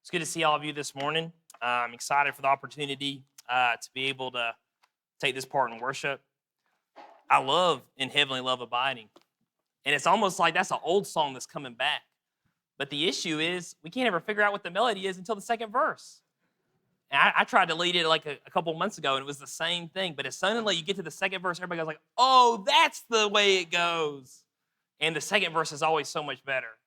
It's good to see all of you this morning. I'm excited for the opportunity to be able to take this part in worship. I love In Heavenly Love Abiding. And it's almost like that's an old song that's coming back. But the issue is we can't ever figure out what the melody is until the second verse. And I tried to lead it like a couple months ago, and it was the same thing. But as suddenly you get to the second verse, everybody goes like, oh, that's the way it goes. And the second verse is always so much better.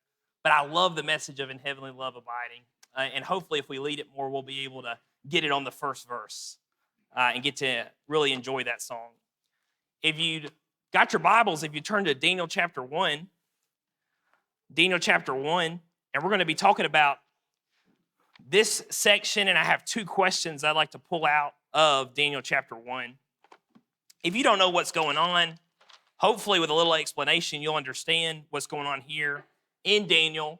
But I love the message of In Heavenly Love Abiding. And hopefully if we lead it more, we'll be able to get it on the first verse and get to really enjoy that song. If you got your Bibles, if you turn to Daniel chapter 1, and we're going to be talking about this section, and I have two questions I'd like to pull out of Daniel chapter 1. If you don't know what's going on, hopefully with a little explanation, you'll understand what's going on here in Daniel.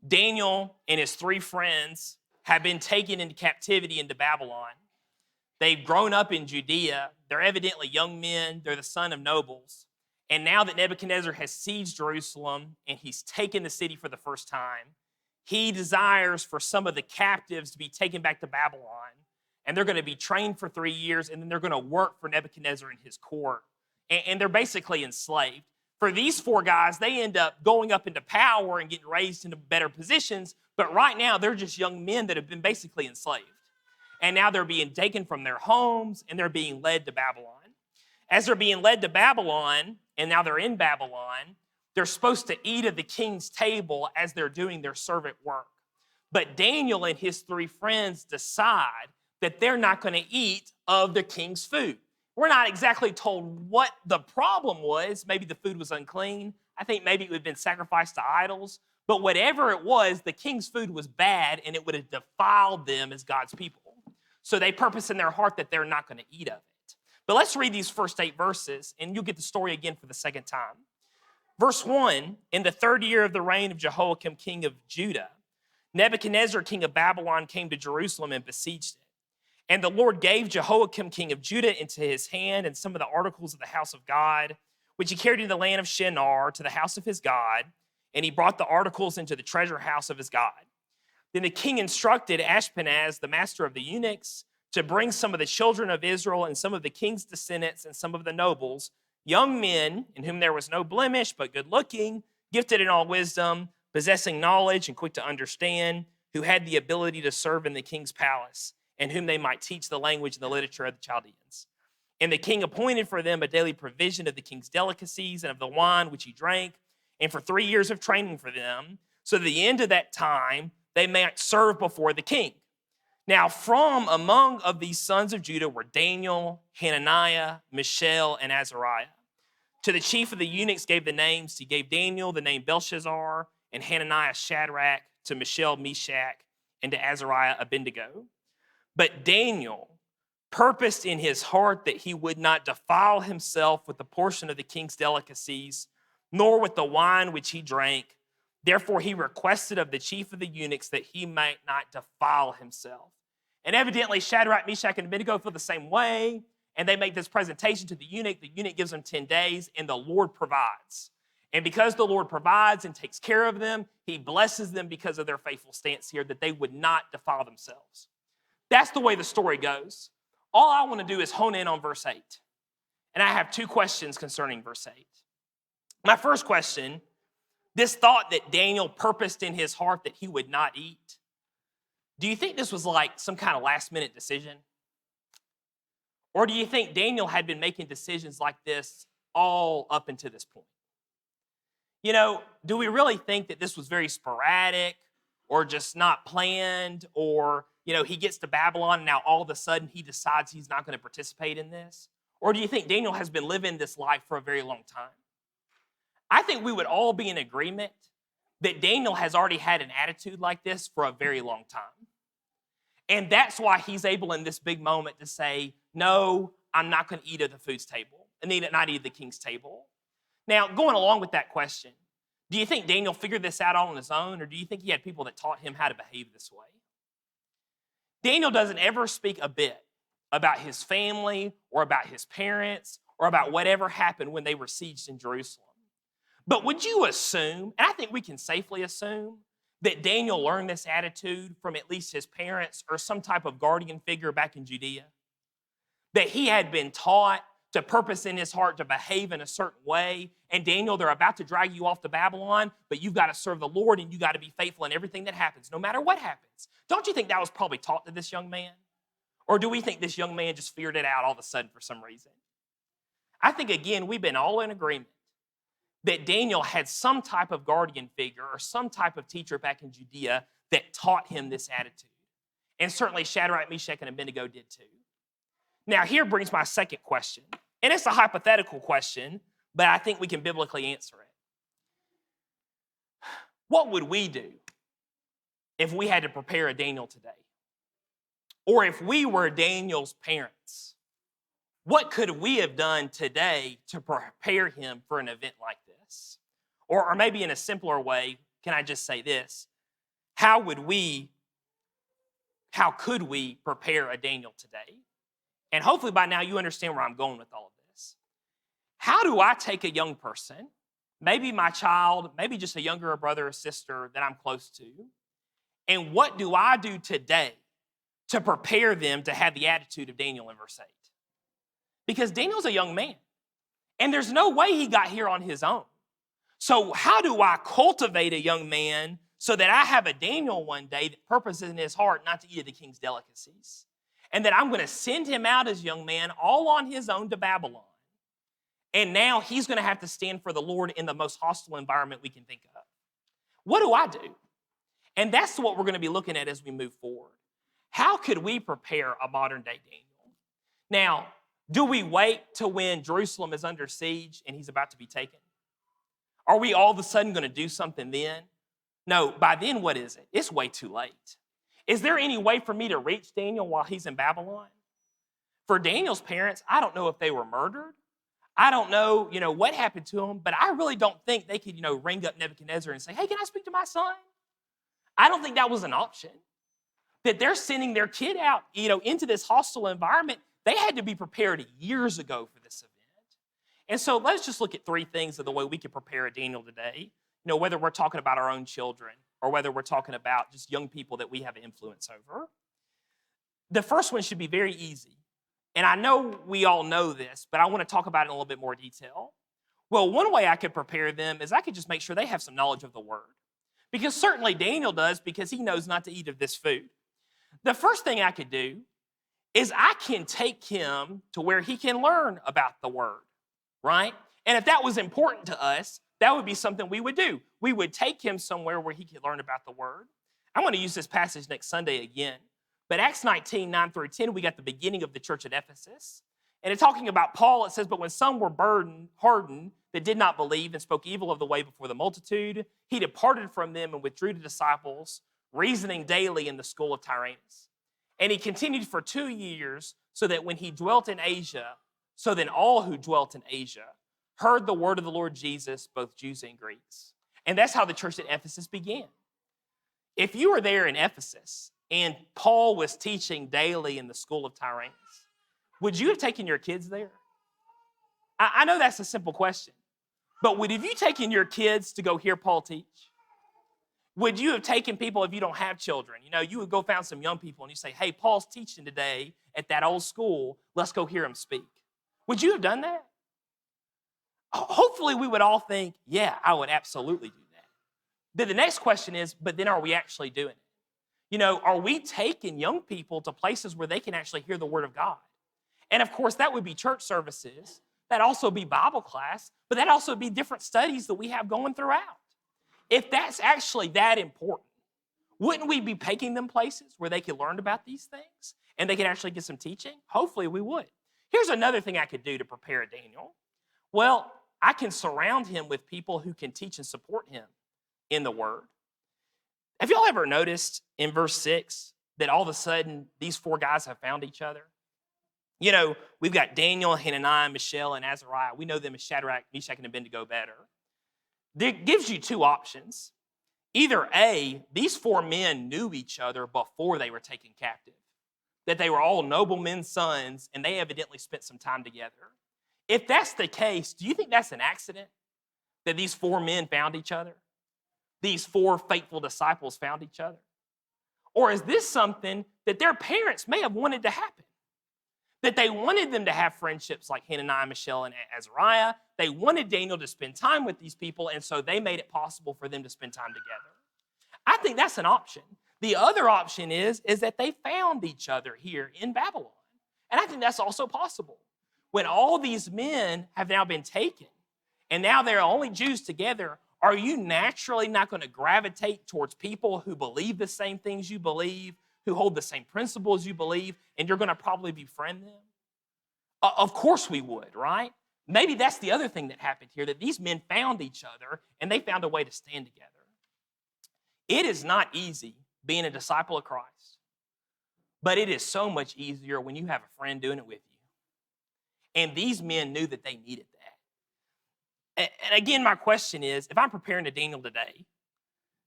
Daniel and his three friends have been taken into captivity into Babylon. They've grown up in Judea. They're evidently young men. They're the son of nobles. And now that Nebuchadnezzar has sieged Jerusalem and he's taken the city for the first time, he desires for some of the captives to be taken back to Babylon. And they're going to be trained for 3 years, and then they're going to work for Nebuchadnezzar in his court. And they're basically enslaved. For these four guys, they end up going up into power and getting raised into better positions. But right now, they're just young men that have been basically enslaved. And now they're being taken from their homes, and they're being led to Babylon. As they're being led to Babylon, and now they're in Babylon, they're supposed to eat at the king's table as they're doing their servant work. But Daniel and his three friends decide that they're not going to eat of the king's food. We're not exactly told what the problem was. Maybe the food was unclean. I think maybe it would have been sacrificed to idols. But whatever it was, the king's food was bad, and it would have defiled them as God's people. So they purpose in their heart that they're not going to eat of it. But let's read these first 8 verses, and you'll get the story again for the second time. Verse 1, in the 3rd year of the reign of Jehoiakim, king of Judah, Nebuchadnezzar, king of Babylon, came to Jerusalem and besieged it. And the Lord gave Jehoiakim, king of Judah, into his hand and some of the articles of the house of God, which he carried in the land of Shinar to the house of his God, and he brought the articles into the treasure house of his God. Then the king instructed Ashpenaz, the master of the eunuchs, to bring some of the children of Israel and some of the king's descendants and some of the nobles, young men in whom there was no blemish, but good-looking, gifted in all wisdom, possessing knowledge and quick to understand, who had the ability to serve in the king's palace, and whom they might teach the language and the literature of the Chaldeans. And the king appointed for them a daily provision of the king's delicacies and of the wine which he drank, and for 3 years of training for them, so that at the end of that time they might serve before the king. Now from among of these sons of Judah were Daniel, Hananiah, Mishael, and Azariah. To the chief of the eunuchs gave the names. He gave Daniel the name Belshazzar, and Hananiah Shadrach, to Mishael Meshach, and to Azariah Abednego. But Daniel purposed in his heart that he would not defile himself with the portion of the king's delicacies, nor with the wine which he drank. Therefore he requested of the chief of the eunuchs that he might not defile himself. And evidently Shadrach, Meshach, and Abednego feel the same way, and they make this presentation to the eunuch. The eunuch gives them 10 days, and the Lord provides. And because the Lord provides and takes care of them, he blesses them because of their faithful stance here, that they would not defile themselves. That's the way the story goes. All I want to do is hone in on verse 8. And I have 2 questions concerning verse 8. My first question, this thought that Daniel purposed in his heart that he would not eat, do you think this was like some kind of last-minute decision? Or do you think Daniel had been making decisions like this all up until this point? You know, do we really think that this was very sporadic or just not planned, or he gets to Babylon and now all of a sudden he decides he's not going to participate in this? Or do you think Daniel has been living this life for a very long time? I think we would all be in agreement that Daniel has already had an attitude like this for a very long time. And that's why he's able in this big moment to say, no, I'm not going to eat at the food's table and not eat at the king's table. Now, going along with that question, do you think Daniel figured this out all on his own, or do you think he had people that taught him how to behave this way? Daniel doesn't ever speak a bit about his family or about his parents or about whatever happened when they were sieged in Jerusalem. But would you assume, and I think we can safely assume, that Daniel learned this attitude from at least his parents or some type of guardian figure back in Judea? That he had been taught to purpose in his heart to behave in a certain way. And Daniel, they're about to drag you off to Babylon, but you've got to serve the Lord and you got to be faithful in everything that happens, no matter what happens. Don't you think that was probably taught to this young man? Or do we think this young man just figured it out all of a sudden for some reason? I think, again, we've been all in agreement that Daniel had some type of guardian figure or some type of teacher back in Judea that taught him this attitude. And certainly Shadrach, Meshach, and Abednego did too. Now, here brings my second question. And it's a hypothetical question, but I think we can biblically answer it. What would we do if we had to prepare a Daniel today? Or if we were Daniel's parents, what could we have done today to prepare him for an event like this? Or maybe in a simpler way, can I just say this? How could we prepare a Daniel today? And hopefully by now you understand where I'm going with all of this. How do I take a young person, maybe my child, maybe just a younger brother or sister that I'm close to, and what do I do today to prepare them to have the attitude of Daniel in verse 8? Because Daniel's a young man, and there's no way he got here on his own. So how do I cultivate a young man so that I have a Daniel one day that purposes in his heart not to eat of the king's delicacies? And that I'm going to send him out as a young man all on his own to Babylon. And now he's going to have to stand for the Lord in the most hostile environment we can think of. What do I do? And that's what we're going to be looking at as we move forward. How could we prepare a modern day Daniel? Now, do we wait till when Jerusalem is under siege and he's about to be taken? Are we all of a sudden going to do something then? No, by then, what is it? It's way too late. Is there any way for me to reach Daniel while he's in Babylon? For Daniel's parents, I don't know if they were murdered. I don't know, what happened to them, but I really don't think they could, ring up Nebuchadnezzar and say, hey, can I speak to my son? I don't think that was an option. That they're sending their kid out, into this hostile environment. They had to be prepared years ago for this event. And so let's just look at three things of the way we could prepare a Daniel today. Whether we're talking about our own children or whether we're talking about just young people that we have influence over. The first one should be very easy. And I know we all know this, but I want to talk about it in a little bit more detail. Well, one way I could prepare them is I could just make sure they have some knowledge of the word. Because certainly Daniel does, because he knows not to eat of this food. The first thing I could do is I can take him to where he can learn about the word, right? And if that was important to us, that would be something we would do. We would take him somewhere where he could learn about the word. I'm going to use this passage next Sunday again. But Acts 19, 9 through 10, we got the beginning of the church at Ephesus. And it's talking about Paul. It says, but when some were hardened that did not believe and spoke evil of the way before the multitude, he departed from them and withdrew the disciples, reasoning daily in the school of Tyrannus. And he continued for 2 years, so that when he dwelt in Asia, so then all who dwelt in Asia heard the word of the Lord Jesus, both Jews and Greeks. And that's how the church at Ephesus began. If you were there in Ephesus and Paul was teaching daily in the school of Tyrannus, would you have taken your kids there? I know that's a simple question, but would have you taken your kids to go hear Paul teach? Would you have taken people if you don't have children? You would go find some young people and you say, hey, Paul's teaching today at that old school. Let's go hear him speak. Would you have done that? Hopefully we would all think, yeah, I would absolutely do that. Then the next question is, but then are we actually doing it? Are we taking young people to places where they can actually hear the word of God? And of course, that would be church services. That'd also be Bible class, but that'd also be different studies that we have going throughout. If that's actually that important, wouldn't we be taking them places where they could learn about these things and they could actually get some teaching? Hopefully we would. Here's another thing I could do to prepare Daniel. Well, I can surround him with people who can teach and support him in the word. Have y'all ever noticed in verse 6 that all of a sudden these four guys have found each other? We've got Daniel, Hananiah, Mishael, and Azariah. We know them as Shadrach, Meshach, and Abednego better. It gives you two options. Either A, these four men knew each other before they were taken captive, that they were all noblemen's sons, and they evidently spent some time together. If that's the case, do you think that's an accident that these four men found each other? these 4 faithful disciples found each other? Or is this something that their parents may have wanted to happen? That they wanted them to have friendships like Hananiah, Mishael, and Azariah. They wanted Daniel to spend time with these people, and so they made it possible for them to spend time together. I think that's an option. The other option is that they found each other here in Babylon. And I think that's also possible. When all these men have now been taken, and now they're only Jews together, are you naturally not going to gravitate towards people who believe the same things you believe, who hold the same principles you believe, and you're going to probably befriend them? Of course we would, right? Maybe that's the other thing that happened here, that these men found each other and they found a way to stand together. It is not easy being a disciple of Christ, but it is so much easier when you have a friend doing it with you. And these men knew that they needed that. And again, my question is, if I'm preparing to Daniel today,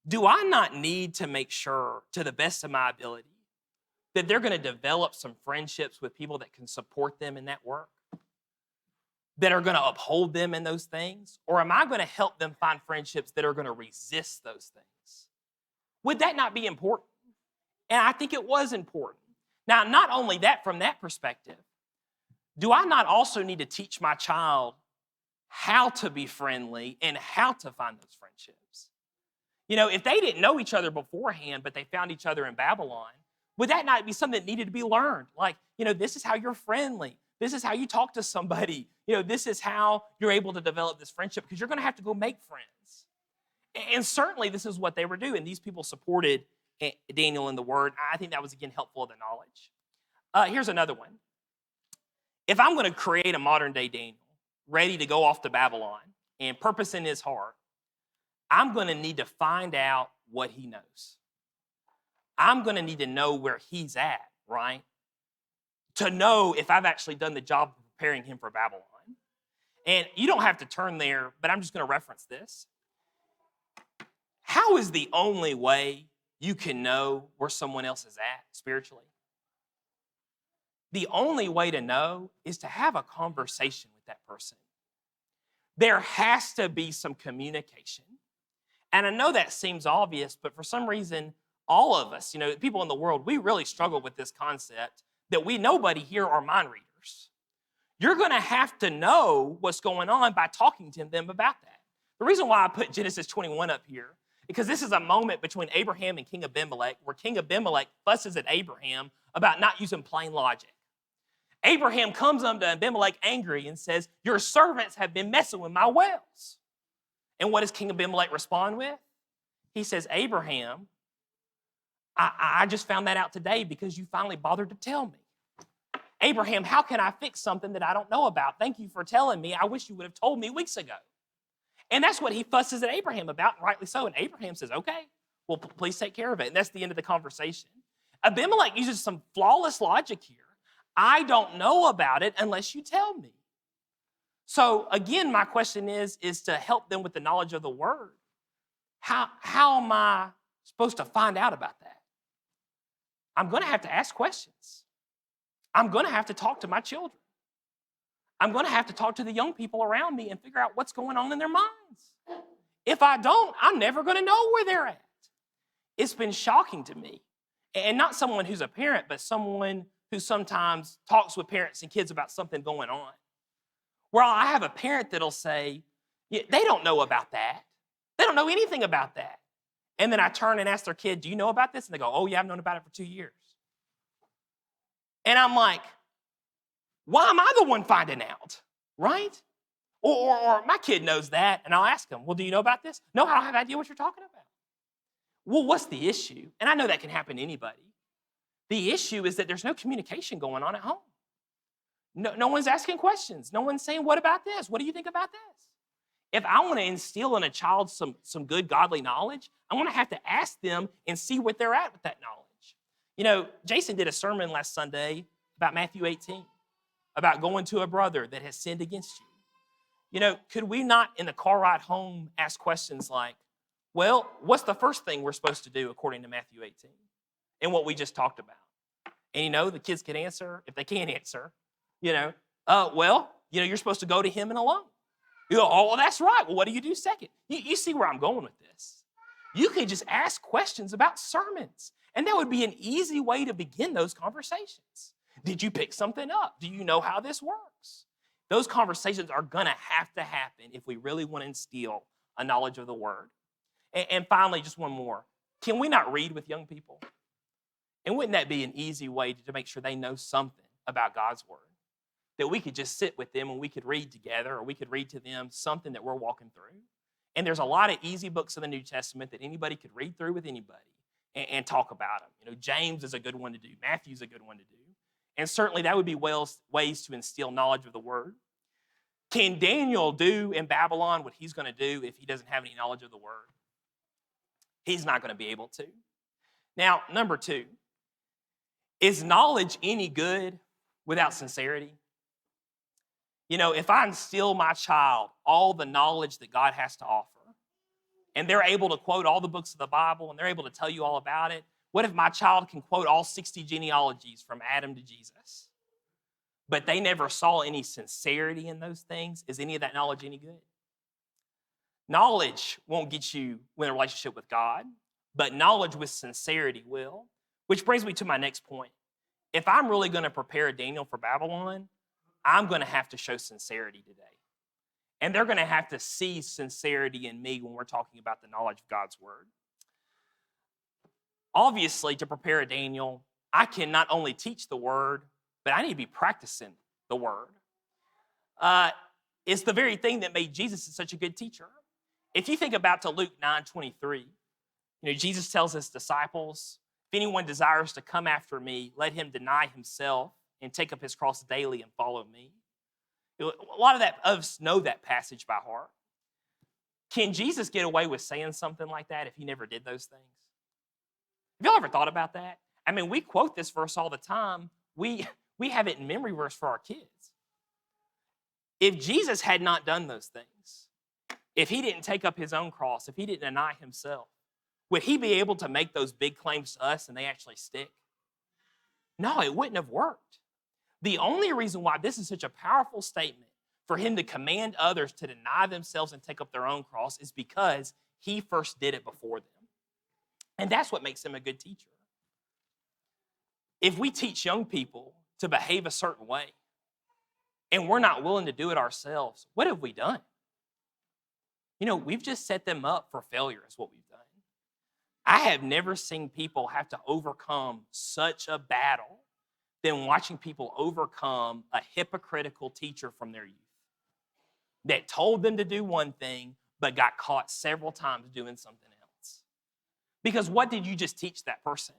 do I not need to make sure, to the best of my ability, that they're going to develop some friendships with people that can support them in that work, that are going to uphold them in those things? Or am I going to help them find friendships that are going to resist those things? Would that not be important? And I think it was important. Now, not only that, from that perspective, do I not also need to teach my child how to be friendly and how to find those friendships? You know, if they didn't know each other beforehand, but they found each other in Babylon, would that not be something that needed to be learned? Like, you know, this is how you're friendly. This is how you talk to somebody. You know, this is how you're able to develop this friendship, because you're going to have to go make friends. And certainly this is what they were doing. These people supported Daniel in the word. I think that was, again, helpful of the knowledge. Here's another one. If I'm going to create a modern day Daniel, ready to go off to Babylon and purpose in his heart, I'm going to need to find out what he knows. I'm going to need to know where he's at, right? To know if I've actually done the job of preparing him for Babylon. And you don't have to turn there, but I'm just going to reference this. How is the only way you can know where someone else is at spiritually? The only way to know is to have a conversation with that person. There has to be some communication. And I know that seems obvious, but for some reason, all of us, you know, people in the world, we really struggle with this concept that nobody here are mind readers. You're going to have to know what's going on by talking to them about that. The reason why I put Genesis 21 up here, because this is a moment between Abraham and King Bimbalek, where King Bimbalek fusses at Abraham about not using plain logic. Abraham comes up to Abimelech angry and says, your servants have been messing with my wells. And what does King Abimelech respond with? He says, Abraham, I just found that out today because you finally bothered to tell me. Abraham, how can I fix something that I don't know about? Thank you for telling me. I wish you would have told me weeks ago. And that's what he fusses at Abraham about, and rightly so. And Abraham says, okay, well, please take care of it. And that's the end of the conversation. Abimelech uses some flawless logic here. I don't know about it unless you tell me. So again, my question is to help them with the knowledge of the word. How am I supposed to find out about that? I'm going to have to ask questions. I'm going to have to talk to my children. I'm going to have to talk to the young people around me and figure out what's going on in their minds. If I don't, I'm never going to know where they're at. It's been shocking to me. And not someone who's a parent, but someone who sometimes talks with parents and kids about something going on. Where I have a parent that'll say, yeah, they don't know about that. They don't know anything about that. And then I turn and ask their kid, do you know about this? And they go, oh yeah, I've known about it for 2 years. And I'm like, why am I the one finding out, right? Or my kid knows that, and I'll ask him, well, do you know about this? No, I don't have any idea what you're talking about. Well, what's the issue? And I know that can happen to anybody. The issue is that there's no communication going on at home. No one's asking questions. No one's saying, what about this? What do you think about this? If I want to instill in a child some good godly knowledge, I'm going to have to ask them and see what they're at with that knowledge. You know, Jason did a sermon last Sunday about Matthew 18, about going to a brother that has sinned against you. You know, could we not in the car ride home ask questions like, well, what's the first thing we're supposed to do according to Matthew 18? And what we just talked about. And you know, the kids can answer. If they can't answer, well, you're supposed to go to him and alone. You go, oh, well, that's right. Well, what do you do second? You see where I'm going with this. You could just ask questions about sermons, and that would be an easy way to begin those conversations. Did you pick something up? Do you know how this works? Those conversations are going to happen if we really want to instill a knowledge of the word. And finally, just one more. Can we not read with young people? And wouldn't that be an easy way to make sure they know something about God's word? That we could just sit with them and we could read together, or we could read to them something that we're walking through. And there's a lot of easy books in the New Testament that anybody could read through with anybody and talk about them. You know, James is a good one to do. Matthew's a good one to do. And certainly that would be ways to instill knowledge of the word. Can Daniel do in Babylon what he's going to do if he doesn't have any knowledge of the word? He's not going to be able to. Now, number 2, is knowledge any good without sincerity? You know, if I instill my child all the knowledge that God has to offer, and they're able to quote all the books of the Bible, and they're able to tell you all about it, what if my child can quote all 60 genealogies from Adam to Jesus, but they never saw any sincerity in those things? Is any of that knowledge any good? Knowledge won't get you in a relationship with God, but knowledge with sincerity will. Which brings me to my next point. If I'm really going to prepare Daniel for Babylon, I'm going to have to show sincerity today. And they're going to have to see sincerity in me when we're talking about the knowledge of God's word. Obviously, to prepare a Daniel, I can not only teach the word, but I need to be practicing the word. It's the very thing that made Jesus such a good teacher. If you think about to Luke 9:23, Jesus tells his disciples, if anyone desires to come after me, let him deny himself and take up his cross daily and follow me. A lot of us know that passage by heart. Can Jesus get away with saying something like that if he never did those things? Have y'all ever thought about that? I mean, we quote this verse all the time. We have it in memory verse for our kids. If Jesus had not done those things, if he didn't take up his own cross, if he didn't deny himself, would he be able to make those big claims to us and they actually stick? No, it wouldn't have worked. The only reason why this is such a powerful statement for him to command others to deny themselves and take up their own cross is because he first did it before them. And that's what makes him a good teacher. If we teach young people to behave a certain way and we're not willing to do it ourselves, what have we done? We've just set them up for failure is what we've done. I have never seen people have to overcome such a battle than watching people overcome a hypocritical teacher from their youth that told them to do one thing but got caught several times doing something else. Because what did you just teach that person?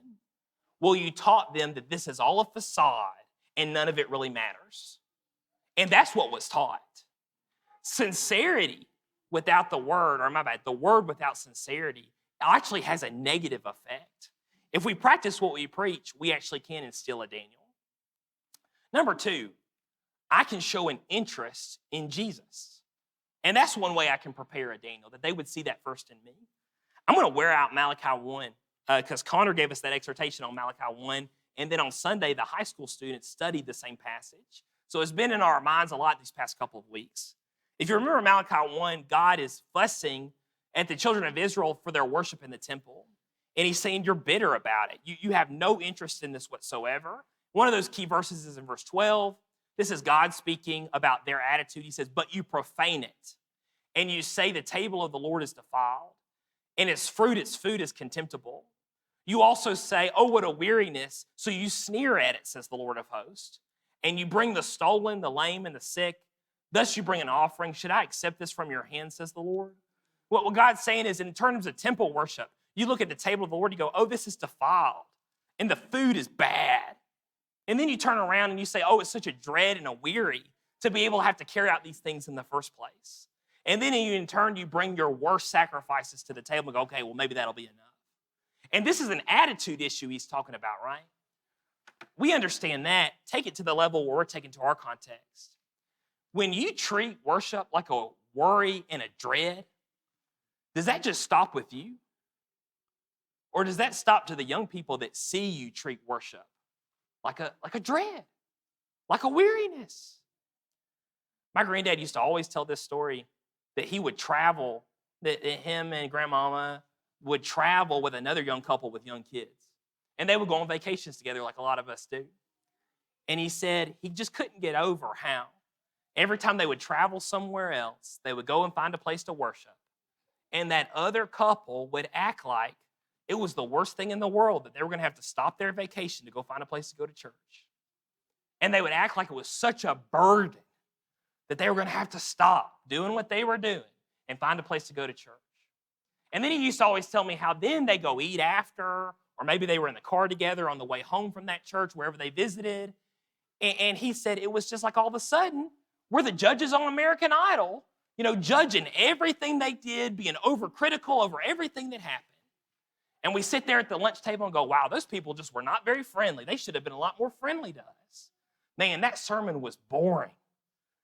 Well, you taught them that this is all a facade and none of it really matters. And that's what was taught. Sincerity without the word, the word without sincerity actually has a negative effect. If we practice what we preach, we actually can instill a Daniel. Number 2, I can show an interest in Jesus. And that's one way I can prepare a Daniel, that they would see that first in me. I'm going to wear out Malachi 1 because Connor gave us that exhortation on Malachi 1. And then on Sunday, the high school students studied the same passage. So it's been in our minds a lot these past couple of weeks. If you remember Malachi 1, God is fussing at the children of Israel for their worship in the temple. And he's saying, you're bitter about it. You have no interest in this whatsoever. One of those key verses is in verse 12. This is God speaking about their attitude. He says, but you profane it, and you say the table of the Lord is defiled, and its food is contemptible. You also say, oh, what a weariness. So you sneer at it, says the Lord of hosts. And you bring the stolen, the lame, and the sick. Thus you bring an offering. Should I accept this from your hand, says the Lord? What God's saying is, in terms of temple worship, you look at the table of the Lord, you go, oh, this is defiled, and the food is bad. And then you turn around and you say, oh, it's such a dread and a weary to be able to have to carry out these things in the first place. And then in turn, you bring your worst sacrifices to the table and go, okay, well, maybe that'll be enough. And this is an attitude issue he's talking about, right? We understand that. Take it to the level where we're taking to our context. When you treat worship like a worry and a dread, does that just stop with you? Or does that stop to the young people that see you treat worship like a dread, like a weariness? My granddad used to always tell this story that he would travel, that him and grandmama would travel with another young couple with young kids. And they would go on vacations together like a lot of us do. And he said he just couldn't get over how every time they would travel somewhere else, they would go and find a place to worship. And that other couple would act like it was the worst thing in the world that they were going to have to stop their vacation to go find a place to go to church. And they would act like it was such a burden that they were going to have to stop doing what they were doing and find a place to go to church. And then he used to always tell me how then they go eat after, or maybe they were in the car together on the way home from that church, wherever they visited. And he said it was just like all of a sudden, we're the judges on American Idol, judging everything they did, being overcritical over everything that happened. And we sit there at the lunch table and go, wow, those people just were not very friendly. They should have been a lot more friendly to us. Man, that sermon was boring.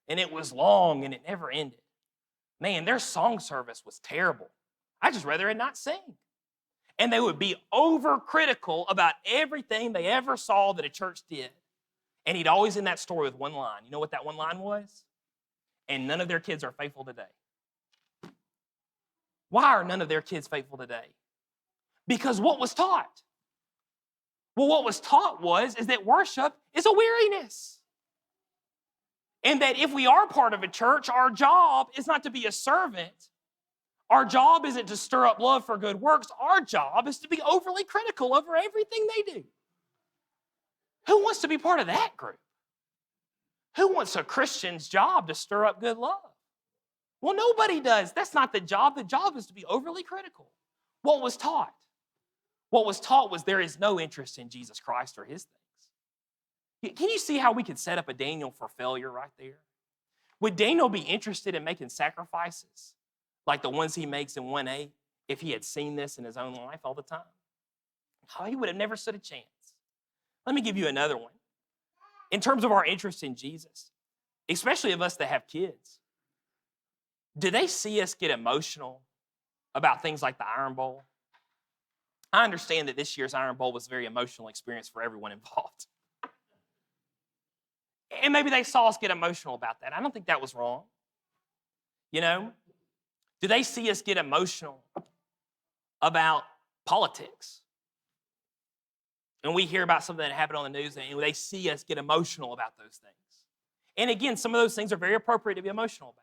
And it was long and it never ended. Man, their song service was terrible. I just rather it not sing. And they would be overcritical about everything they ever saw that a church did. And he'd always end that story with one line. You know what that one line was? And none of their kids are faithful today. Why are none of their kids faithful today? Because what was taught? Well, what was taught is that worship is a weariness. And that if we are part of a church, our job is not to be a servant. Our job isn't to stir up love for good works. Our job is to be overly critical over everything they do. Who wants to be part of that group? Who wants a Christian's job to stir up good love? Well, nobody does. That's not the job. The job is to be overly critical. What was taught? What was taught was there is no interest in Jesus Christ or his things. Can you see how we could set up a Daniel for failure right there? Would Daniel be interested in making sacrifices like the ones he makes in 1:8 if he had seen this in his own life all the time? Oh, he would have never stood a chance. Let me give you another one. In terms of our interest in Jesus, especially of us that have kids, do they see us get emotional about things like the Iron Bowl? I understand that this year's Iron Bowl was a very emotional experience for everyone involved. And maybe they saw us get emotional about that. I don't think that was wrong. Do they see us get emotional about politics? And we hear about something that happened on the news and they see us get emotional about those things. And again, some of those things are very appropriate to be emotional about.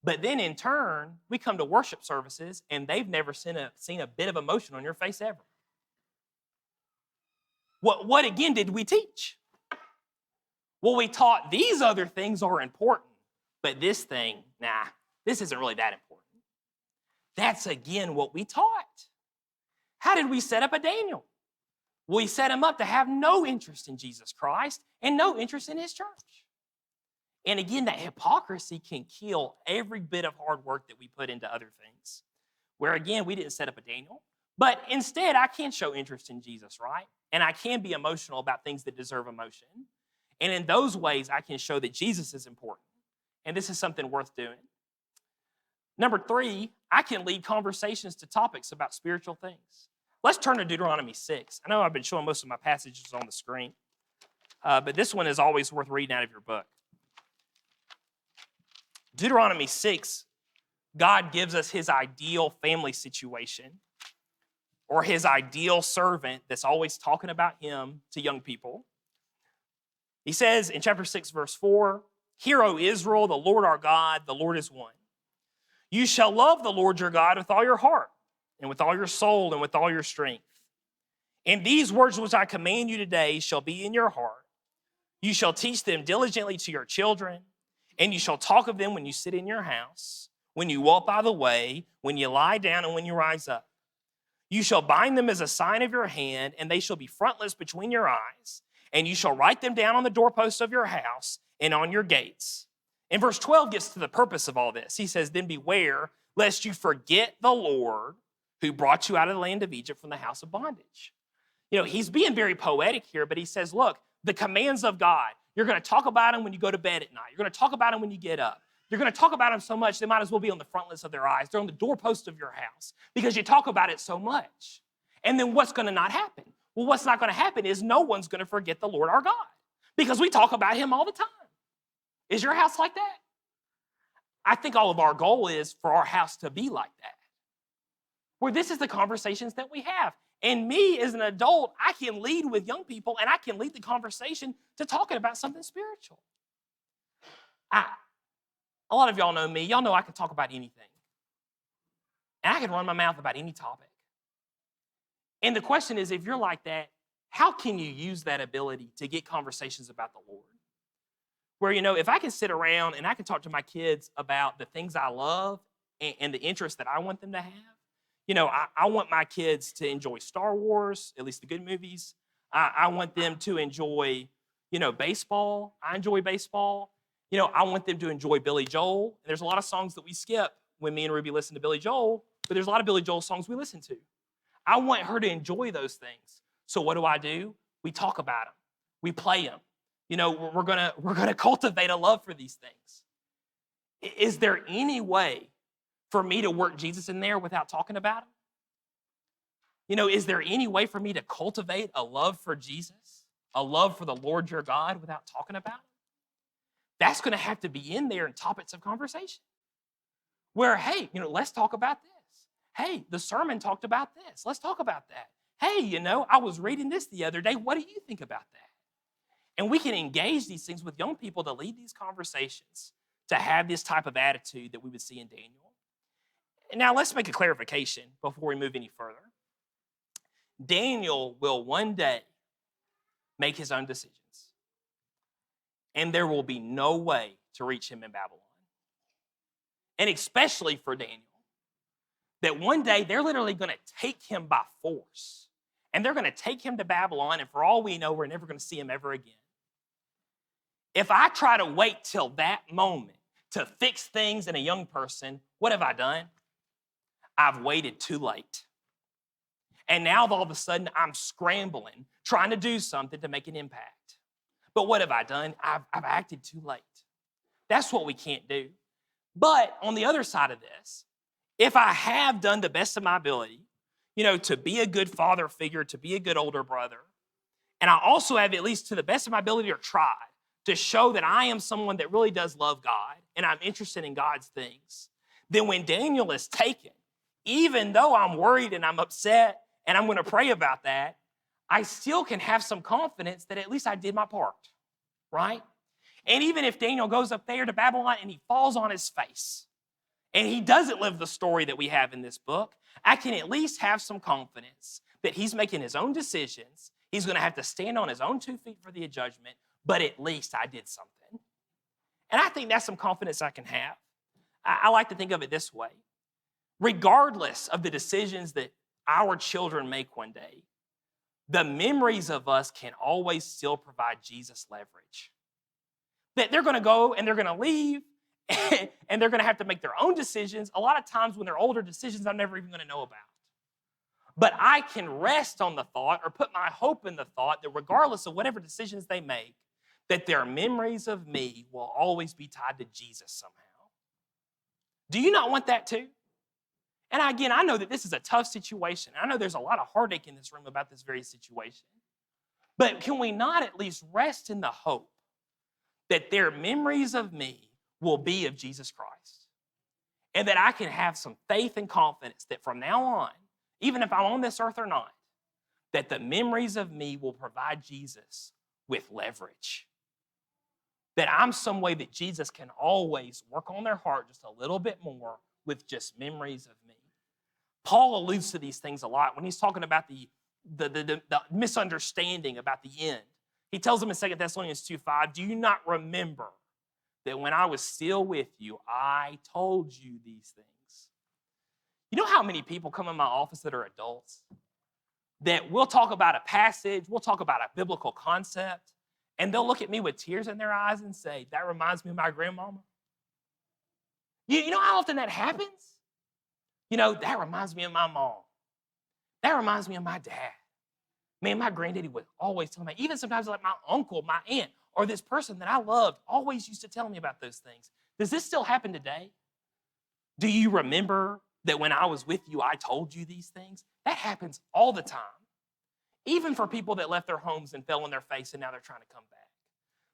But then in turn, we come to worship services and they've never seen a bit of emotion on your face ever. What again did we teach? Well, we taught these other things are important, but this thing, this isn't really that important. That's again what we taught. How did we set up a Daniel? We set him up to have no interest in Jesus Christ and no interest in his church. And again, that hypocrisy can kill every bit of hard work that we put into other things. Where again, we didn't set up a Daniel, but instead I can show interest in Jesus, right? And I can be emotional about things that deserve emotion. And in those ways, I can show that Jesus is important. And this is something worth doing. Number 3, I can lead conversations to topics about spiritual things. Let's turn to Deuteronomy 6. I know I've been showing most of my passages on the screen, but this one is always worth reading out of your book. Deuteronomy 6, God gives us his ideal family situation or his ideal servant that's always talking about him to young people. He says in chapter 6, verse 4, "Hear, O Israel, the Lord our God, the Lord is one. You shall love the Lord your God with all your heart and with all your soul and with all your strength. And these words which I command you today shall be in your heart. You shall teach them diligently to your children, and you shall talk of them when you sit in your house, when you walk by the way, when you lie down, and when you rise up. You shall bind them as a sign of your hand, and they shall be frontlets between your eyes, and you shall write them down on the doorposts of your house and on your gates." And verse 12 gets to the purpose of all this. He says, "Then beware lest you forget the Lord who brought you out of the land of Egypt from the house of bondage." He's being very poetic here, but he says, look, the commands of God, you're going to talk about them when you go to bed at night. You're going to talk about them when you get up. You're going to talk about them so much, they might as well be on the frontlets of their eyes. They're on the doorpost of your house because you talk about it so much. And then what's going to not happen? Well, what's not going to happen is no one's going to forget the Lord our God because we talk about him all the time. Is your house like that? I think all of our goal is for our house to be like that. where this is the conversations that we have. And me as an adult, I can lead with young people and I can lead the conversation to talking about something spiritual. A lot of y'all know me. Y'all know I can talk about anything. And I can run my mouth about any topic. And the question is, if you're like that, how can you use that ability to get conversations about the Lord? Where, if I can sit around and I can talk to my kids about the things I love and the interests that I want them to have. I want my kids to enjoy Star Wars, at least the good movies. I want them to enjoy, baseball. I enjoy baseball. I want them to enjoy Billy Joel. And there's a lot of songs that we skip when me and Ruby listen to Billy Joel, but there's a lot of Billy Joel songs we listen to. I want her to enjoy those things. So what do? We talk about them. We play them. We're gonna cultivate a love for these things. Is there any way for me to work Jesus in there without talking about him? Is there any way for me to cultivate a love for Jesus, a love for the Lord your God without talking about him? That's going to have to be in there in topics of conversation. Where, hey, let's talk about this. Hey, the sermon talked about this. Let's talk about that. Hey, I was reading this the other day. What do you think about that? And we can engage these things with young people to lead these conversations, to have this type of attitude that we would see in Daniel. And now let's make a clarification before we move any further. Daniel will one day make his own decisions. And there will be no way to reach him in Babylon. And especially for Daniel, that one day they're literally going to take him by force. And they're going to take him to Babylon, and for all we know, we're never going to see him ever again. If I try to wait till that moment to fix things in a young person, what have I done? I've waited too late. And now all of a sudden, I'm scrambling, trying to do something to make an impact. But what have I done? I've acted too late. That's what we can't do. But on the other side of this, if I have done the best of my ability, to be a good father figure, to be a good older brother, and I also have, at least to the best of my ability, or tried to show that I am someone that really does love God and I'm interested in God's things, then when Daniel is taken, even though I'm worried and I'm upset and I'm going to pray about that, I still can have some confidence that at least I did my part, right? And even if Daniel goes up there to Babylon and he falls on his face and he doesn't live the story that we have in this book, I can at least have some confidence that he's making his own decisions. He's going to have to stand on his own 2 feet for the judgment, but at least I did something. And I think that's some confidence I can have. I like to think of it this way. Regardless of the decisions that our children make one day, the memories of us can always still provide Jesus leverage. That they're going to go and they're going to leave and they're going to have to make their own decisions. A lot of times when they're older, decisions I'm never even going to know about. But I can rest on the thought or put my hope in the thought that regardless of whatever decisions they make, that their memories of me will always be tied to Jesus somehow. Do you not want that too? And again, I know that this is a tough situation. I know there's a lot of heartache in this room about this very situation. But can we not at least rest in the hope that their memories of me will be of Jesus Christ? And that I can have some faith and confidence that from now on, even if I'm on this earth or not, that the memories of me will provide Jesus with leverage. That I'm some way that Jesus can always work on their heart just a little bit more with just memories of me. Paul alludes to these things a lot when he's talking about the misunderstanding about the end. He tells them in 2 Thessalonians 2:5, do you not remember that when I was still with you, I told you these things? You know how many people come in my office that are adults? That we'll talk about a passage, we'll talk about a biblical concept, and they'll look at me with tears in their eyes and say, that reminds me of my grandmama. You know how often that happens? That reminds me of my mom. That reminds me of my dad. Man, my granddaddy would always tell me, even sometimes like my uncle, my aunt, or this person that I loved always used to tell me about those things. Does this still happen today? Do you remember that when I was with you, I told you these things? That happens all the time. Even for people that left their homes and fell on their face and now they're trying to come back.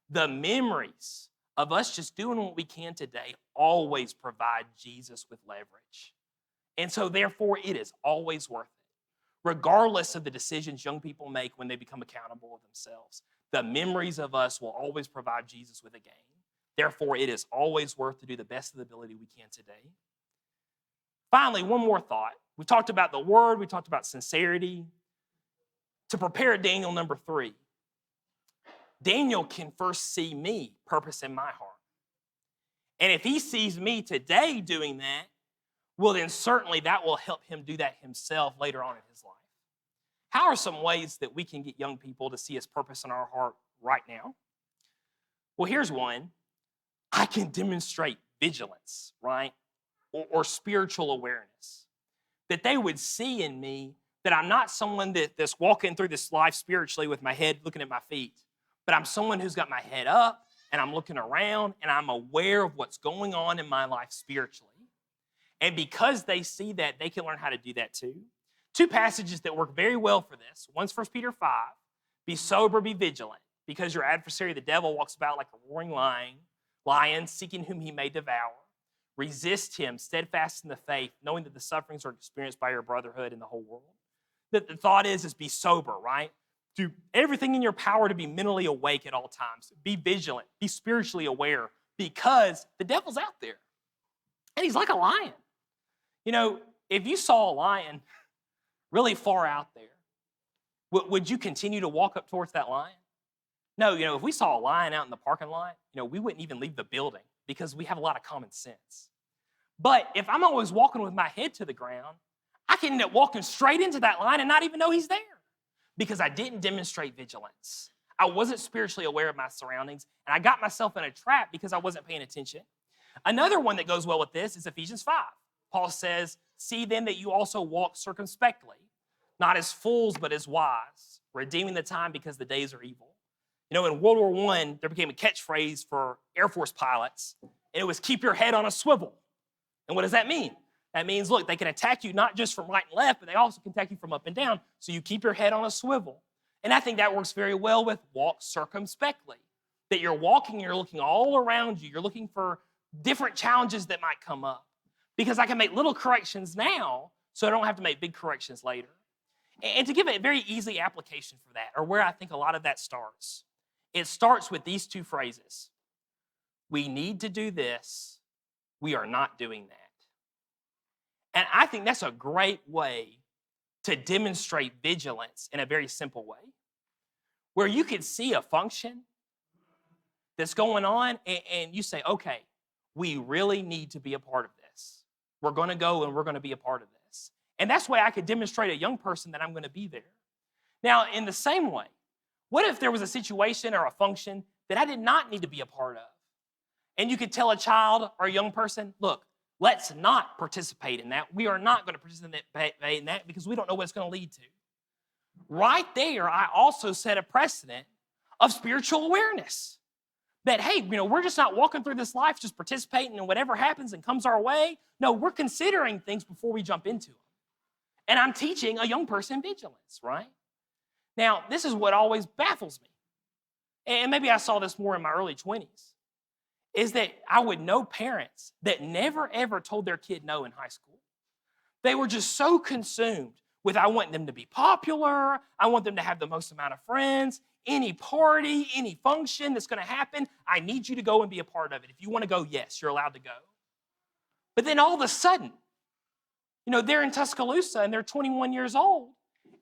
The memories of us just doing what we can today always provide Jesus with leverage. And so therefore, it is always worth it, regardless of the decisions young people make when they become accountable of themselves. The memories of us will always provide Jesus with a gain. Therefore, it is always worth to do the best of the ability we can today. Finally, one more thought. We talked about the word. We talked about sincerity. To prepare Daniel number 3, Daniel can first see me, purpose in my heart. And if he sees me today doing that, well, then certainly that will help him do that himself later on in his life. How are some ways that we can get young people to see his purpose in our heart right now? Well, here's one. I can demonstrate vigilance, right? Or spiritual awareness. That they would see in me that I'm not someone that's walking through this life spiritually with my head looking at my feet, but I'm someone who's got my head up and I'm looking around and I'm aware of what's going on in my life spiritually. And because they see that, they can learn how to do that too. Two passages that work very well for this. One's 1 Peter 5, be sober, be vigilant, because your adversary, the devil, walks about like a roaring lion, seeking whom he may devour. Resist him, steadfast in the faith, knowing that the sufferings are experienced by your brotherhood in the whole world. The thought is be sober, right? Do everything in your power to be mentally awake at all times. Be vigilant, be spiritually aware, because the devil's out there. And he's like a lion. You know, if you saw a lion really far out there, would you continue to walk up towards that lion? No, if we saw a lion out in the parking lot, we wouldn't even leave the building because we have a lot of common sense. But if I'm always walking with my head to the ground, I can end up walking straight into that lion and not even know he's there because I didn't demonstrate vigilance. I wasn't spiritually aware of my surroundings, and I got myself in a trap because I wasn't paying attention. Another one that goes well with this is Ephesians 5. Paul says, see then that you also walk circumspectly, not as fools, but as wise, redeeming the time because the days are evil. In World War I, there became a catchphrase for Air Force pilots, and it was keep your head on a swivel. And what does that mean? That means, look, they can attack you not just from right and left, but they also can attack you from up and down, so you keep your head on a swivel. And I think that works very well with walk circumspectly, that you're walking, you're looking all around you, you're looking for different challenges that might come up, because I can make little corrections now, so I don't have to make big corrections later. And to give a very easy application for that, or where I think a lot of that starts, it starts with these two phrases. We need to do this. We are not doing that. And I think that's a great way to demonstrate vigilance in a very simple way, where you could see a function that's going on and you say, okay, we really need to be a part of this. We're going to go and we're going to be a part of this. And that's the way I could demonstrate a young person that I'm going to be there. Now, in the same way, what if there was a situation or a function that I did not need to be a part of? And you could tell a child or a young person, look, let's not participate in that. We are not going to participate in that because we don't know what it's going to lead to. Right there, I also set a precedent of spiritual awareness. That, hey, we're just not walking through this life just participating in whatever happens and comes our way. No, we're considering things before we jump into them. And I'm teaching a young person vigilance, right? Now, this is what always baffles me. And maybe I saw this more in my early 20s, is that I would know parents that never, ever told their kid no in high school. They were just so consumed with, I want them to be popular, I want them to have the most amount of friends, any party, any function that's going to happen, I need you to go and be a part of it. If you want to go, yes, you're allowed to go. But then all of a sudden, they're in Tuscaloosa and they're 21 years old,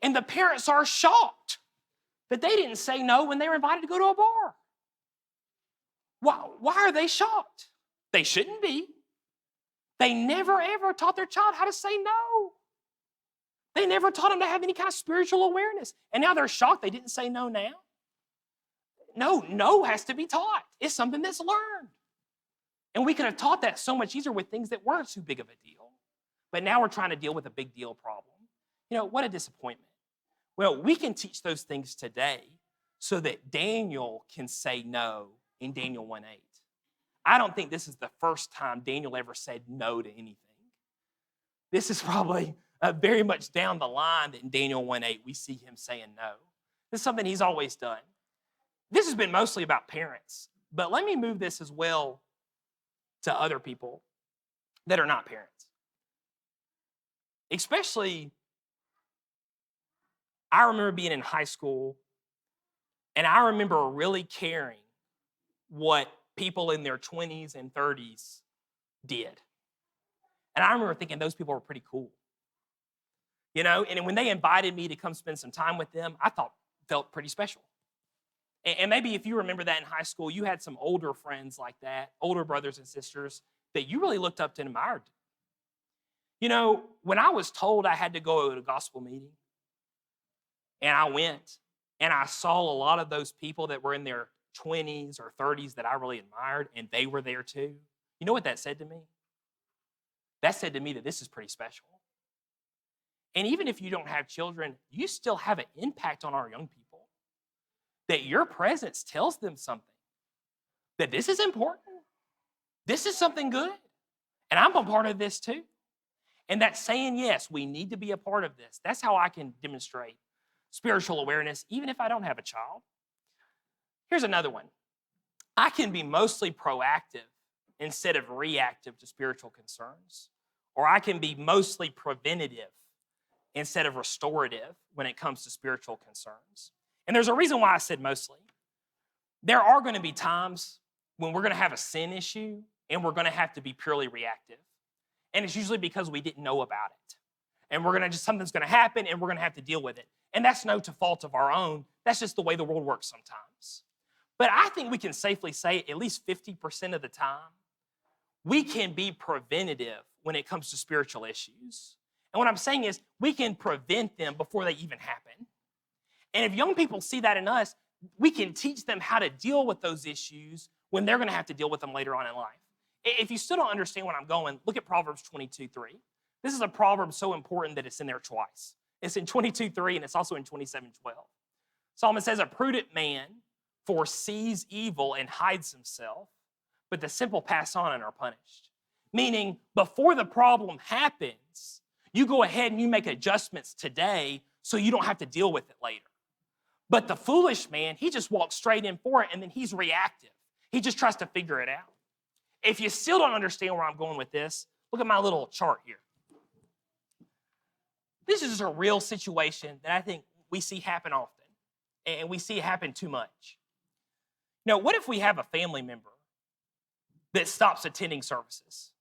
and the parents are shocked that they didn't say no when they were invited to go to a bar. Why are they shocked? They shouldn't be. They never, ever taught their child how to say no. They never taught them to have any kind of spiritual awareness. And now they're shocked they didn't say no now. No has to be taught. It's something that's learned. And we could have taught that so much easier with things that weren't too big of a deal. But now we're trying to deal with a big deal problem. What a disappointment. Well, we can teach those things today so that Daniel can say no in Daniel 1:8. I don't think this is the first time Daniel ever said no to anything. This is probably very much down the line that in Daniel 1:8 we see him saying no. This is something he's always done. This has been mostly about parents, but let me move this as well to other people that are not parents. Especially, I remember being in high school, and I remember really caring what people in their 20s and 30s did. And I remember thinking those people were pretty cool. And when they invited me to come spend some time with them, I felt pretty special. And maybe if you remember that in high school, you had some older friends like that, older brothers and sisters that you really looked up to and admired. When I was told I had to go to a gospel meeting, and I went, and I saw a lot of those people that were in their 20s or 30s that I really admired, and they were there too. You know what that said to me? That said to me that this is pretty special. And even if you don't have children, you still have an impact on our young people. That your presence tells them something. That this is important. This is something good. And I'm a part of this too. And that's saying, yes, we need to be a part of this. That's how I can demonstrate spiritual awareness, even if I don't have a child. Here's another one. I can be mostly proactive instead of reactive to spiritual concerns. Or I can be mostly preventative instead of restorative when it comes to spiritual concerns. And there's a reason why I said mostly. There are going to be times when we're going to have a sin issue and we're going to have to be purely reactive. And it's usually because we didn't know about it. And something's going to happen and we're going to have to deal with it. And that's no fault of our own. That's just the way the world works sometimes. But I think we can safely say at least 50% of the time, we can be preventative when it comes to spiritual issues. And what I'm saying is we can prevent them before they even happen. And if young people see that in us, we can teach them how to deal with those issues when they're going to have to deal with them later on in life. If you still don't understand where I'm going, look at Proverbs 22:3. This is a proverb so important that it's in there twice. It's in 22:3 and it's also in 27:12. Solomon says, a prudent man foresees evil and hides himself, but the simple pass on and are punished. Meaning, before the problem happens, you go ahead and you make adjustments today so you don't have to deal with it later. But the foolish man, he just walks straight in for it and then he's reactive. He just tries to figure it out. If you still don't understand where I'm going with this, look at my little chart here. This is a real situation that I think we see happen often, and we see it happen too much. What if we have a family member that stops attending services?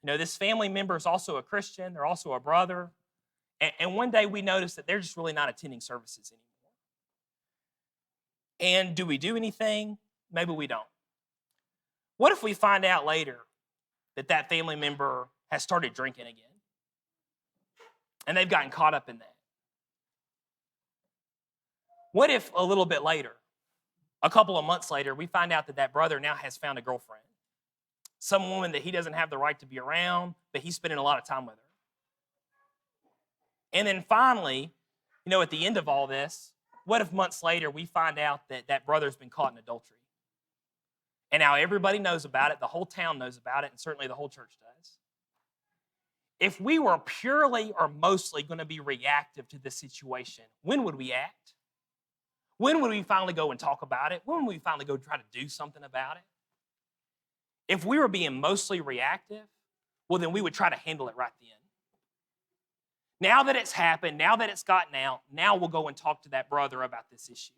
This family member is also a Christian, they're also a brother, and one day we notice that they're just really not attending services anymore. And do we do anything? Maybe we don't. What if we find out later that that family member has started drinking again? And they've gotten caught up in that. What if a little bit later, a couple of months later, we find out that that brother now has found a girlfriend? Some woman that he doesn't have the right to be around, but he's spending a lot of time with her. And then finally, at the end of all this, what if months later we find out that that brother's been caught in adultery? And now everybody knows about it, the whole town knows about it, and certainly the whole church does. If we were purely or mostly going to be reactive to this situation, when would we act? When would we finally go and talk about it? When would we finally go try to do something about it? If we were being mostly reactive, well, then we would try to handle it right then. Now that it's happened, now that it's gotten out, now we'll go and talk to that brother about this issue.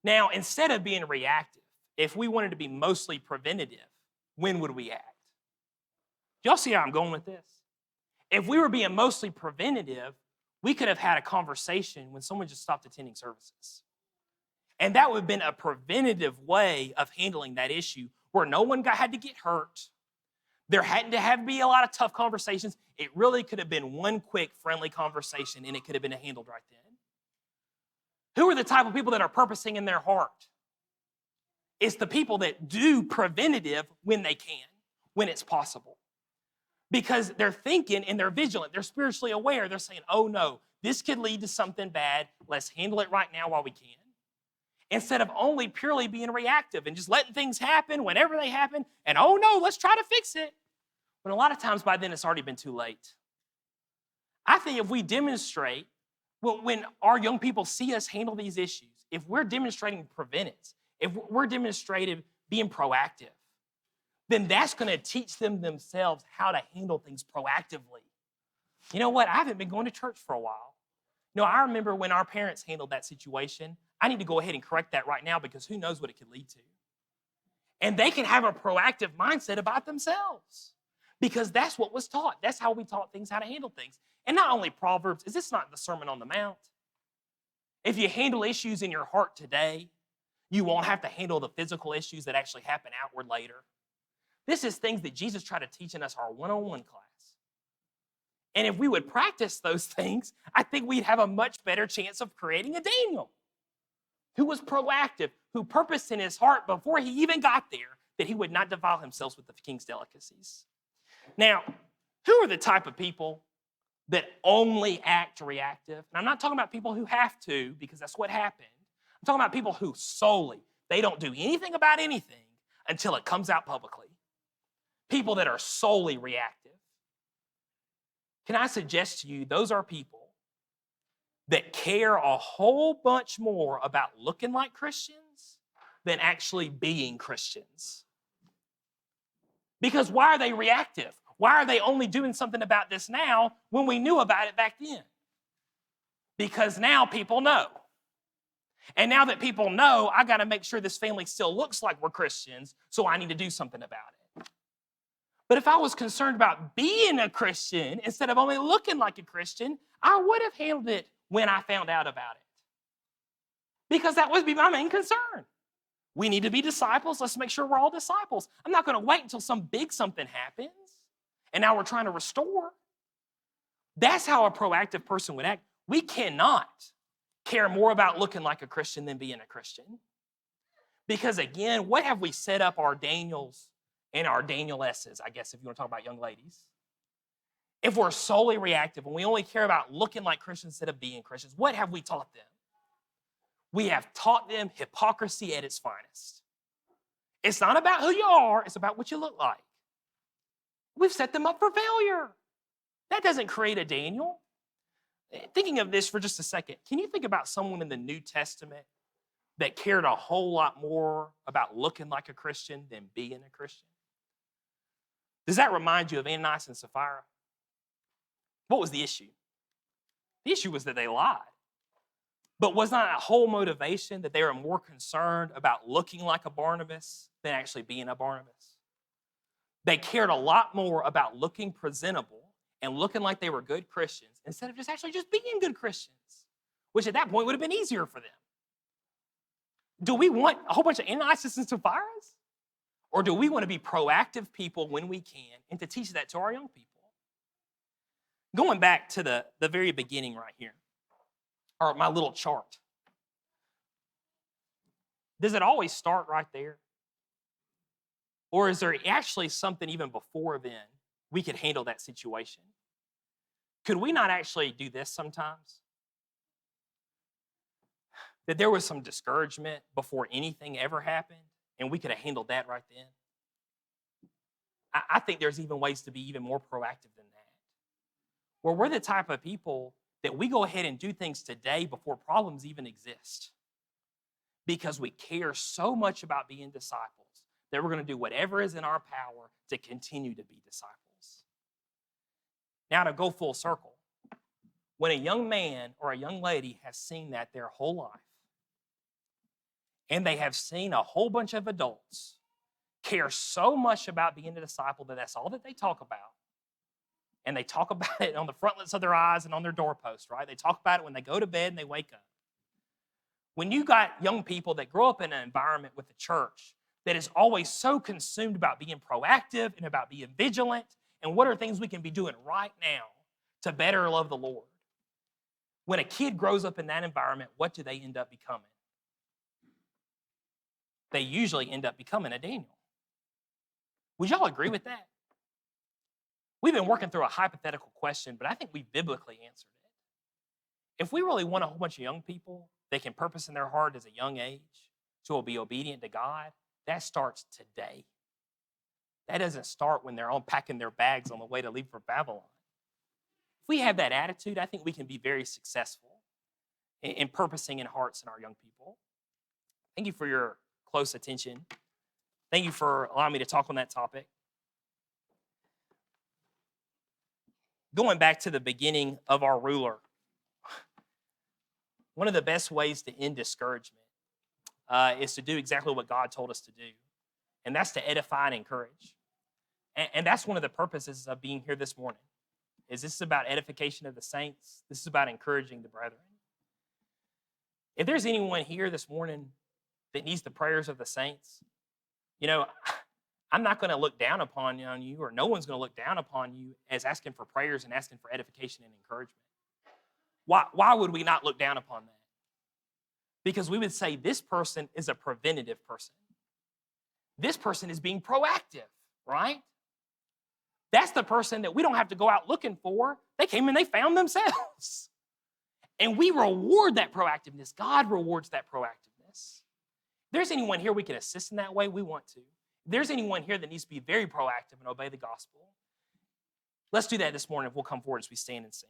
Now, instead of being reactive, if we wanted to be mostly preventative, when would we act? Y'all see how I'm going with this? If we were being mostly preventative, we could have had a conversation when someone just stopped attending services. And that would have been a preventative way of handling that issue where no one had to get hurt. There hadn't to have to be a lot of tough conversations. It really could have been one quick, friendly conversation, and it could have been handled right then. Who are the type of people that are purposing in their heart? It's the people that do preventative when they can, when it's possible. Because they're thinking and they're vigilant, they're spiritually aware. They're saying, oh no, this could lead to something bad. Let's handle it right now while we can. Instead of only purely being reactive and just letting things happen whenever they happen, and oh no, let's try to fix it. When a lot of times by then it's already been too late. I think if we demonstrate, when our young people see us handle these issues, if we're demonstrating preventance, if we're demonstrating being proactive, then that's going to teach them themselves how to handle things proactively. You know what? I haven't been going to church for a while. No, I remember when our parents handled that situation. I need to go ahead and correct that right now because who knows what it could lead to. And they can have a proactive mindset about themselves because that's what was taught. That's how we taught things, how to handle things. And not only Proverbs, is this not the Sermon on the Mount? If you handle issues in your heart today, you won't have to handle the physical issues that actually happen outward later. This is things that Jesus tried to teach in us our one-on-one class. And if we would practice those things, I think we'd have a much better chance of creating a Daniel who was proactive, who purposed in his heart before he even got there that he would not defile himself with the king's delicacies. Now, who are the type of people that only act reactive? And I'm not talking about people who have to, because that's what happened. I'm talking about people who solely, they don't do anything about anything until it comes out publicly. People that are solely reactive. Can I suggest to you, those are people that care a whole bunch more about looking like Christians than actually being Christians. Because why are they reactive? Why are they only doing something about this now when we knew about it back then? Because now people know. And now that people know, I got to make sure this family still looks like we're Christians, so I need to do something about it. But if I was concerned about being a Christian instead of only looking like a Christian, I would have handled it when I found out about it. Because that would be my main concern. We need to be disciples. Let's make sure we're all disciples. I'm not going to wait until some big something happens and now we're trying to restore. That's how a proactive person would act. We cannot care more about looking like a Christian than being a Christian. Because again, what have we set up our Daniels and our Danielesses, I guess, if you want to talk about young ladies? If we're solely reactive and we only care about looking like Christians instead of being Christians, what have we taught them? We have taught them hypocrisy at its finest. It's not about who you are, it's about what you look like. We've set them up for failure. That doesn't create a Daniel. Thinking of this for just a second, can you think about someone in the New Testament that cared a whole lot more about looking like a Christian than being a Christian? Does that remind you of Ananias and Sapphira? What was the issue? The issue was that they lied. But was not a whole motivation that they were more concerned about looking like a Barnabas than actually being a Barnabas? They cared a lot more about looking presentable and looking like they were good Christians instead of just actually just being good Christians, which at that point would have been easier for them. Do we want a whole bunch of Ananias and Sapphira's? Or do we want to be proactive people when we can and to teach that to our young people? Going back to the very beginning right here, or my little chart. Does it always start right there? Or is there actually something even before then we could handle that situation? Could we not actually do this sometimes? That there was some discouragement before anything ever happened, and we could have handled that right then? I think there's even ways to be even more proactive than that. Where we're the type of people that we go ahead and do things today before problems even exist. Because we care so much about being disciples that we're going to do whatever is in our power to continue to be disciples. Now, to go full circle, when a young man or a young lady has seen that their whole life, and they have seen a whole bunch of adults care so much about being a disciple that that's all that they talk about, and they talk about it on the frontlets of their eyes and on their doorpost, right? They talk about it when they go to bed and they wake up. When you got young people that grow up in an environment with the church that is always so consumed about being proactive and about being vigilant and what are things we can be doing right now to better love the Lord. When a kid grows up in that environment, what do they end up becoming? They usually end up becoming a Daniel. Would y'all agree with that? We've been working through a hypothetical question, but I think we biblically answered it. If we really want a whole bunch of young people that can purpose in their heart as a young age to be obedient to God, that starts today. That doesn't start when they're unpacking their bags on the way to leave for Babylon. If we have that attitude, I think we can be very successful in purposing in hearts in our young people. Thank you for your close attention. Thank you for allowing me to talk on that topic. going back to the beginning of our ruler, one of the best ways to end discouragement is to do exactly what God told us to do, and that's to edify and encourage. And that's one of the purposes of being here this morning. This is about edification of the saints. This is about encouraging the brethren. If there's anyone here this morning that needs the prayers of the saints, I'm not going to look down upon you, or no one's going to look down upon you as asking for prayers and asking for edification and encouragement. Why would we not look down upon that? Because we would say this person is a preventative person. This person is being proactive, right? That's the person that we don't have to go out looking for. They came and they found themselves. And we reward that proactiveness. God rewards that proactiveness. If there's anyone here we can assist in that way, we want to. If there's anyone here that needs to be very proactive and obey the gospel, let's do that this morning if we'll come forward as we stand and sing.